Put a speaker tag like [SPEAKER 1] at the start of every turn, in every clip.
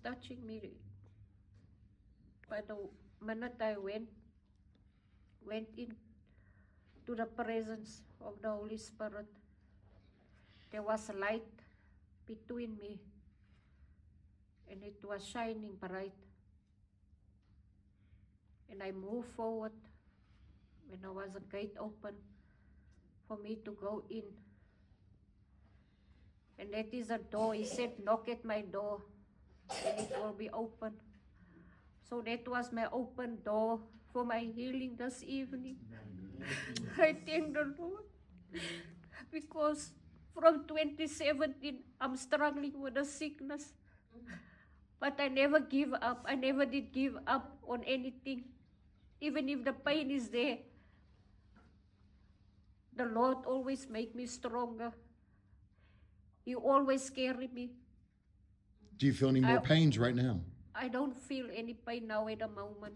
[SPEAKER 1] touching me. By the minute I went in to the presence of the Holy Spirit, there was a light between me, and it was shining bright. And I moved forward when there was a gate open for me to go in. And that is a door. He said, knock at my door and it will be open. So that was my open door for my healing this evening. I thank the Lord, because from 2017 I'm struggling with a sickness, but I never give up. I never did give up on anything. Even if the pain is there, the Lord always make me stronger. He always carry me.
[SPEAKER 2] Do you feel any more pains right now?
[SPEAKER 1] I don't feel any pain now at the moment.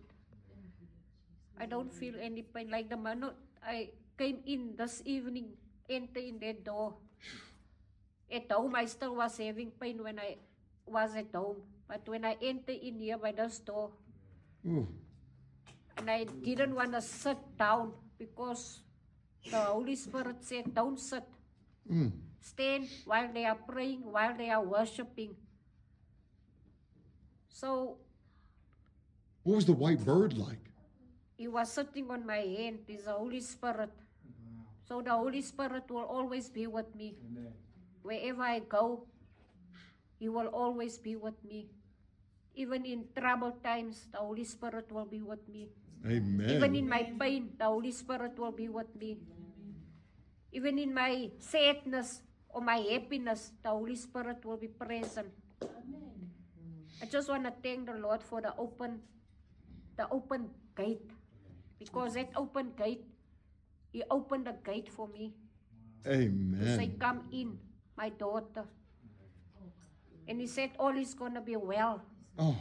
[SPEAKER 1] I don't feel any pain. Like the minute I came in this evening, enter in that door. At home, I still was having pain when I was at home. But when I enter in here by this door, and I didn't want to sit down because the Holy Spirit said, don't sit. Stand while they are praying, while they are worshiping. So,
[SPEAKER 2] what was the white bird like?
[SPEAKER 1] He was sitting on my hand. He's the Holy Spirit. So the Holy Spirit will always be with me.
[SPEAKER 3] Amen.
[SPEAKER 1] Wherever I go, He will always be with me. Even in troubled times, the Holy Spirit will be with me.
[SPEAKER 2] Amen.
[SPEAKER 1] Even in my pain, the Holy Spirit will be with me. Even in my sadness or my happiness, the Holy Spirit will be present.
[SPEAKER 4] Amen.
[SPEAKER 1] I just want to thank the Lord for the open gate. Because that open gate, He opened the gate for me.
[SPEAKER 2] Amen.
[SPEAKER 1] To say, come in, my daughter. And He said, all is going to be well.
[SPEAKER 2] Oh.